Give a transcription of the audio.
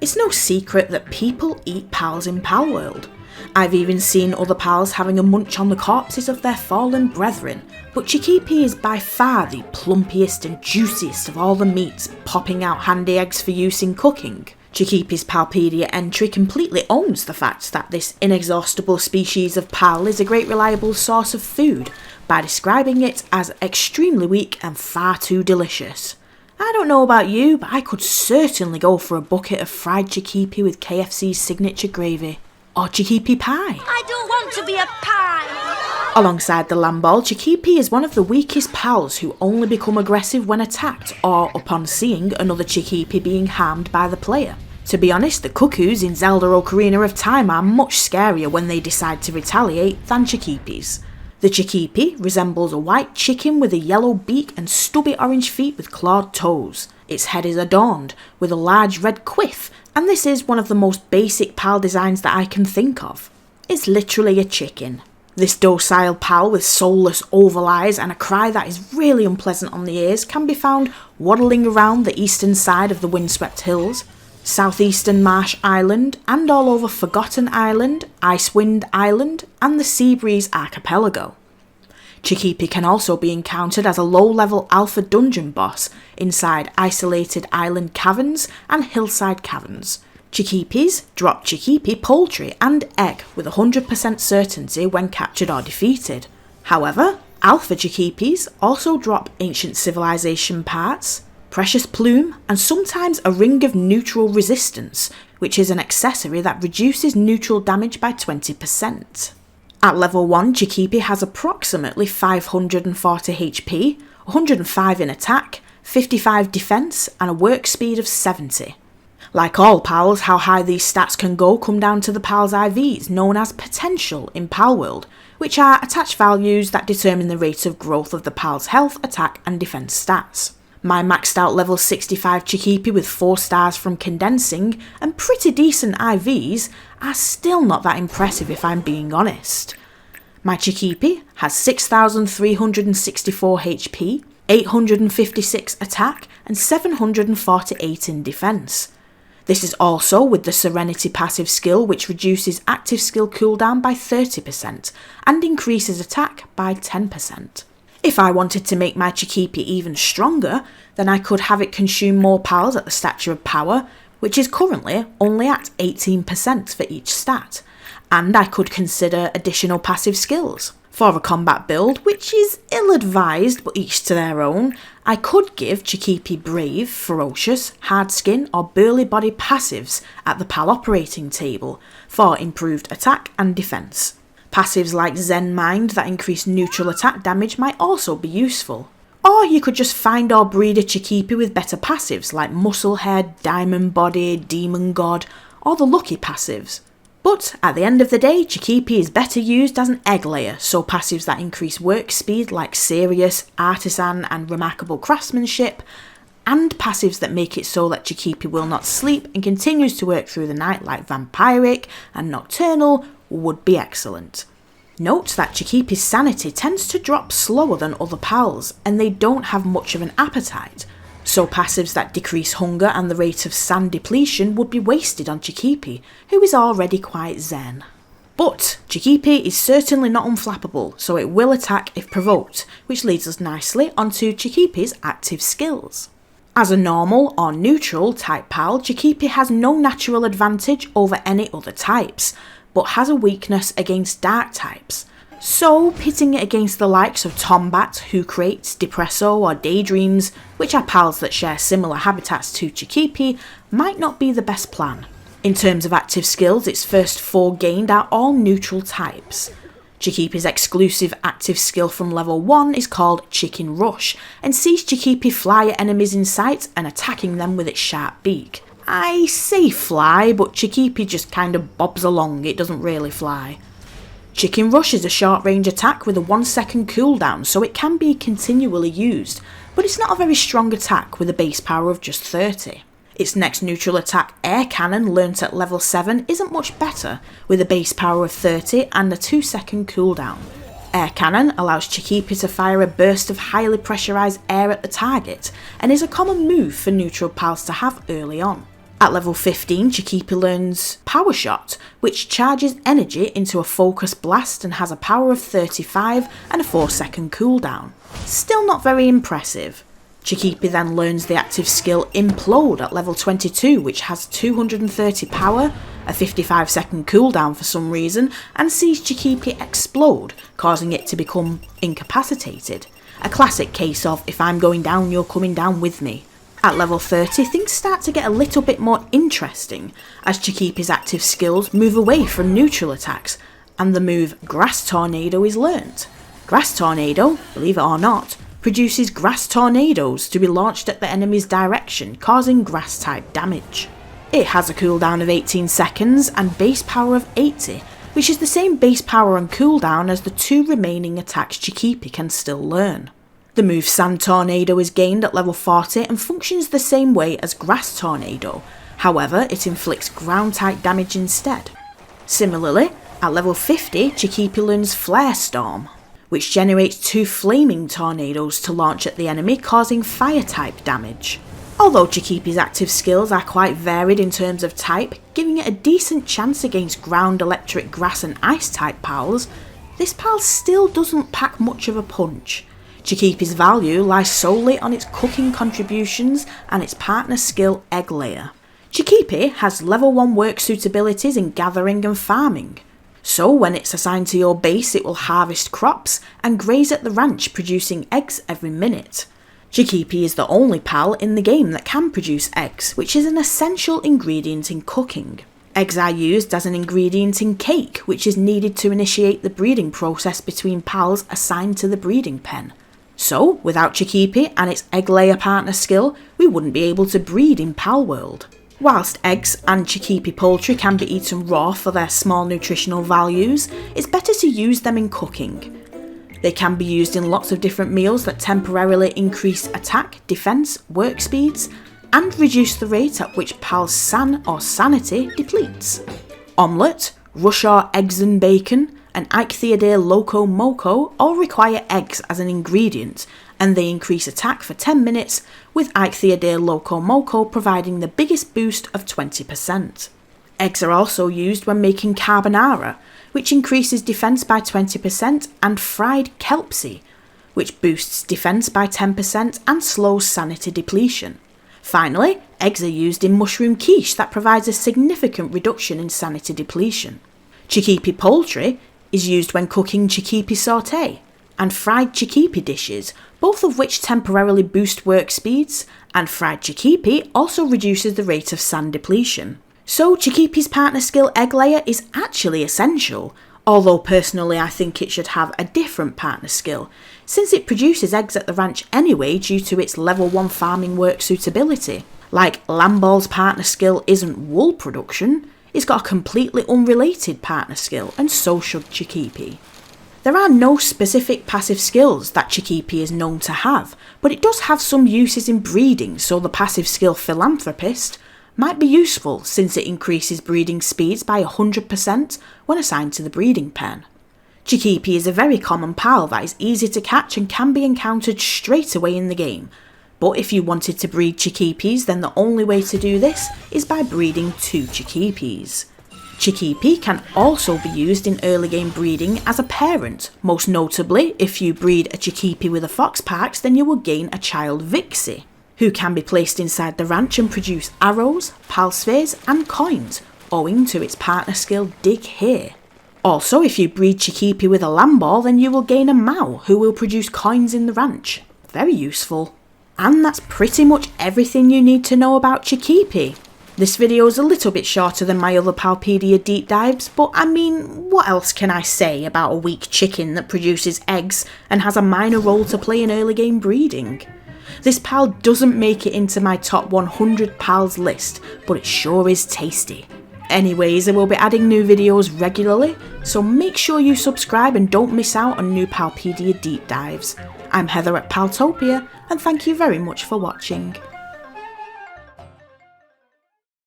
It's no secret that people eat pals in Palworld. I've even seen other pals having a munch on the corpses of their fallen brethren, but Chikipi is by far the plumpiest and juiciest of all the meats, popping out handy eggs for use in cooking. Chikipi's Palpedia entry completely owns the fact that this inexhaustible species of pal is a great reliable source of food, by describing it as extremely weak and far too delicious. I don't know about you, but I could certainly go for a bucket of fried Chikipi with KFC's signature gravy. Or Chikipi pie. I don't want to be a pie! Alongside the lamball, Chikipi is one of the weakest pals who only become aggressive when attacked or upon seeing another Chikipi being harmed by the player. To be honest, the cuckoos in Zelda Ocarina of Time are much scarier when they decide to retaliate than Chikipis. The Chikipi resembles a white chicken with a yellow beak and stubby orange feet with clawed toes. Its head is adorned with a large red quiff, and this is one of the most basic pal designs that I can think of. It's literally a chicken. This docile pal with soulless oval eyes and a cry that is really unpleasant on the ears can be found waddling around the eastern side of the windswept hills, southeastern Marsh Island, and all over Forgotten Island, Icewind Island, and the Seabreeze Archipelago. Chikipi can also be encountered as a low-level alpha dungeon boss inside isolated island caverns and hillside caverns. Chikipis drop Chikipi poultry and egg with 100% certainty when captured or defeated. However, alpha Chikipis also drop ancient civilization parts, precious plume, and sometimes a ring of neutral resistance, which is an accessory that reduces neutral damage by 20%. At level 1, Chikipi has approximately 540 HP, 105 in attack, 55 defense, and a work speed of 70. Like all pals, how high these stats can go come down to the pal's IVs, known as potential in Palworld, which are attached values that determine the rate of growth of the pal's health, attack, and defense stats. My maxed out level 65 Chikipi with 4 stars from condensing and pretty decent IVs are still not that impressive if I'm being honest. My Chikipi has 6,364 HP, 856 attack and 748 in defense. This is also with the Serenity passive skill, which reduces active skill cooldown by 30% and increases attack by 10%. If I wanted to make my Chikipi even stronger, then I could have it consume more pals at the Statue of Power, which is currently only at 18% for each stat, and I could consider additional passive skills. For a combat build, which is ill-advised but each to their own, I could give Chikipi Brave, Ferocious, Hard Skin or Burly Body passives at the PAL operating table for improved attack and defense. Passives like Zen Mind that increase neutral attack damage might also be useful. Or you could just find or breed a Chikipi with better passives like Muscle Head, Diamond Body, Demon God, or the Lucky passives. But at the end of the day, Chikipi is better used as an egg layer, so passives that increase work speed like Serious, Artisan and Remarkable Craftsmanship, and passives that make it so that Chikipi will not sleep and continues to work through the night like Vampiric and Nocturnal would be excellent. Note that Chikipi's sanity tends to drop slower than other pals, and they don't have much of an appetite, so passives that decrease hunger and the rate of sand depletion would be wasted on Chikipi, who is already quite zen. But Chikipi is certainly not unflappable, so it will attack if provoked, which leads us nicely onto Chikipi's active skills. As a normal or neutral type pal, Chikipi has no natural advantage over any other types, but has a weakness against dark types. So, pitting it against the likes of Tombat, Who Creates, Depresso or Daydreams, which are pals that share similar habitats to Chikipi, might not be the best plan. In terms of active skills, its first 4 gained are all neutral types. Chikipi's exclusive active skill from level 1 is called Chicken Rush, and sees Chikipi fly at enemies in sight and attacking them with its sharp beak. I say fly, but Chikipi just kind of bobs along, it doesn't really fly. Chicken Rush is a short range attack with a 1-second cooldown, so it can be continually used, but it's not a very strong attack with a base power of just 30. Its next neutral attack, Air Cannon, learnt at level 7, isn't much better, with a base power of 30 and a 2-second cooldown. Air Cannon allows Chikipi to fire a burst of highly pressurised air at the target, and is a common move for neutral pals to have early on. At level 15, Chikipi learns Power Shot, which charges energy into a focus blast and has a power of 35 and a 4-second cooldown. Still not very impressive. Chikipi then learns the active skill Implode at level 22, which has 230 power, a 55-second cooldown for some reason, and sees Chikipi explode, causing it to become incapacitated. A classic case of, if I'm going down, you're coming down with me. At level 30, things start to get a little bit more interesting, as Chikipi's active skills move away from neutral attacks, and the move Grass Tornado is learnt. Grass Tornado, believe it or not, produces grass tornadoes to be launched at the enemy's direction, causing grass-type damage. It has a cooldown of 18 seconds and base power of 80, which is the same base power and cooldown as the 2 remaining attacks Chikipi can still learn. The move Sand Tornado is gained at level 40 and functions the same way as Grass Tornado, however it inflicts ground-type damage instead. Similarly, at level 50, Chikipi learns Flare Storm, which generates 2 flaming tornadoes to launch at the enemy, causing fire-type damage. Although Chikipi's active skills are quite varied in terms of type, giving it a decent chance against ground, electric, grass and ice-type pals, this pal still doesn't pack much of a punch. Chikipi's value lies solely on its cooking contributions and its partner skill Egg Layer. Chikipi has level 1 work suitabilities in gathering and farming. So when it's assigned to your base, it will harvest crops and graze at the ranch, producing eggs every minute. Chikipi is the only pal in the game that can produce eggs, which is an essential ingredient in cooking. Eggs are used as an ingredient in cake, which is needed to initiate the breeding process between pals assigned to the breeding pen. So, without Chikipi and its Egg Layer partner skill, we wouldn't be able to breed in Palworld. Whilst eggs and Chikipi poultry can be eaten raw for their small nutritional values, it's better to use them in cooking. They can be used in lots of different meals that temporarily increase attack, defense, work speeds, and reduce the rate at which Pal's san or sanity depletes. Omelette, Rushaw eggs and bacon, and Ichthyodeer Loco Moco all require eggs as an ingredient, and they increase attack for 10 minutes, with Ichthyodeer Loco Moco providing the biggest boost of 20%. Eggs are also used when making carbonara, which increases defense by 20%, and fried kelpsie, which boosts defense by 10% and slows sanity depletion. Finally, eggs are used in mushroom quiche that provides a significant reduction in sanity depletion. Chikipi poultry is used when cooking Chikipi sauté and fried Chikipi dishes, both of which temporarily boost work speeds, and fried Chikipi also reduces the rate of sand depletion. So Chikipi's partner skill Egg Layer is actually essential, although personally I think it should have a different partner skill, since it produces eggs at the ranch anyway due to its level 1 farming work suitability. Like Lamball's partner skill isn't wool production, it's got a completely unrelated partner skill, and so should Chikipi. There are no specific passive skills that Chikipi is known to have, but it does have some uses in breeding, so the passive skill Philanthropist might be useful since it increases breeding speeds by 100% when assigned to the breeding pen. Chikipi is a very common pal that is easy to catch and can be encountered straight away in the game, but if you wanted to breed Chikipis, then the only way to do this is by breeding 2 Chikipis. Chikipi can also be used in early game breeding as a parent. Most notably, if you breed a Chikipi with a Foxparks, then you will gain a child Vixie, who can be placed inside the ranch and produce arrows, palspheres and coins, owing to its partner skill Dig Here. Also, if you breed Chikipi with a Lamball, then you will gain a Mao, who will produce coins in the ranch. Very useful. And that's pretty much everything you need to know about Chikipi. This video is a little bit shorter than my other Palpedia deep dives, but I mean, what else can I say about a weak chicken that produces eggs and has a minor role to play in early game breeding? This pal doesn't make it into my top 100 pals list, but it sure is tasty. Anyways, I will be adding new videos regularly, so make sure you subscribe and don't miss out on new Palpedia deep dives. I'm Heather at Paltopia, and thank you very much for watching.